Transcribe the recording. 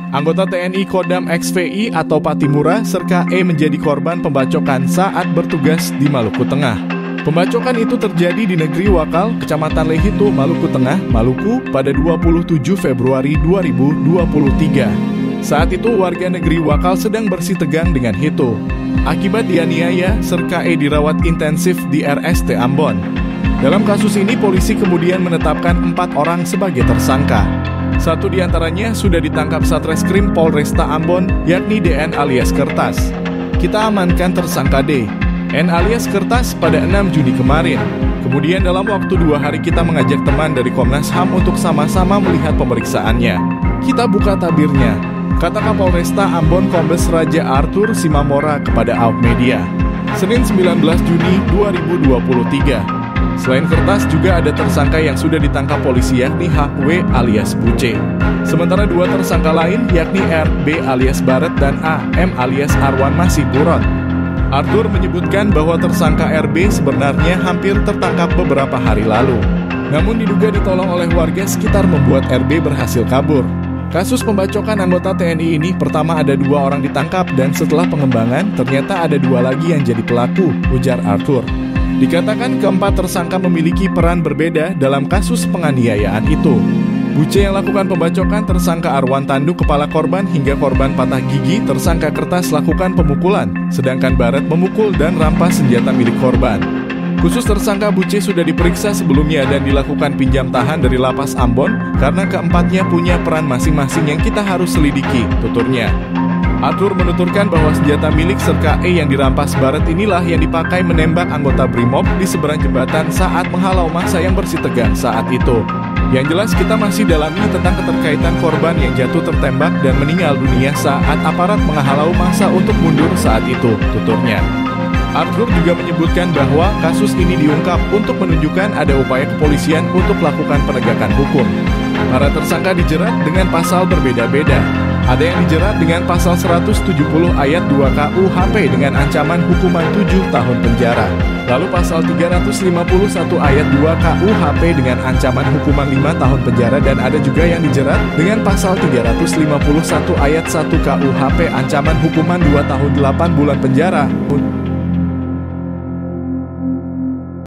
Anggota TNI Kodam XVI atau Patimura, Serka E menjadi korban pembacokan saat bertugas di Maluku Tengah. Pembacokan itu terjadi di Negeri Wakal, Kecamatan Lehitu, Maluku Tengah, Maluku pada 27 Februari 2023. Saat itu warga Negeri Wakal sedang bersih tegang dengan Hitu. Akibat dianiaya, Serka E dirawat intensif di RST Ambon. Dalam kasus ini, polisi kemudian menetapkan 4 orang sebagai tersangka. Satu di antaranya sudah ditangkap Satreskrim Polresta Ambon, yakni DN alias Kertas. Kita amankan tersangka D, N alias Kertas pada 6 Juni kemarin. Kemudian dalam waktu 2 hari kita mengajak teman dari Komnas HAM untuk sama-sama melihat pemeriksaannya. Kita buka tabirnya, kata Kapolresta Ambon Kombes Raja Arthur Simamora kepada Awak Media. Senin 19 Juni 2023. Selain Kertas, juga ada tersangka yang sudah ditangkap polisi yakni HW alias Buce. Sementara 2 tersangka lain yakni R, B alias Baret dan A, M alias Arwan masih buron. Arthur menyebutkan bahwa tersangka RB sebenarnya hampir tertangkap beberapa hari lalu. Namun diduga ditolong oleh warga sekitar membuat RB berhasil kabur. Kasus pembacokan anggota TNI ini pertama ada 2 orang ditangkap dan setelah pengembangan ternyata ada 2 lagi yang jadi pelaku, ujar Arthur. Dikatakan keempat tersangka memiliki peran berbeda dalam kasus penganiayaan itu. Buce yang lakukan pembacokan tersangka Arwan tanduk kepala korban hingga korban patah gigi, tersangka Kertas lakukan pemukulan, sedangkan Baret memukul dan rampas senjata milik korban. Khusus tersangka Buce sudah diperiksa sebelumnya dan dilakukan pinjam tahan dari Lapas Ambon karena keempatnya punya peran masing-masing yang kita harus selidiki, tuturnya. Arthur menuturkan bahwa senjata milik Serka E yang dirampas Baret inilah yang dipakai menembak anggota Brimob di seberang jembatan saat menghalau massa yang bersih tegang saat itu. Yang jelas kita masih dalami tentang keterkaitan korban yang jatuh tertembak dan meninggal dunia saat aparat menghalau massa untuk mundur saat itu, tuturnya. Arthur juga menyebutkan bahwa kasus ini diungkap untuk menunjukkan ada upaya kepolisian untuk melakukan penegakan hukum. Para tersangka dijerat dengan pasal berbeda-beda. Ada yang dijerat dengan pasal 170 ayat 2 KUHP dengan ancaman hukuman 7 tahun penjara. Lalu pasal 351 ayat 2 KUHP dengan ancaman hukuman 5 tahun penjara, dan ada juga yang dijerat dengan pasal 351 ayat 1 KUHP ancaman hukuman 2 tahun 8 bulan penjara.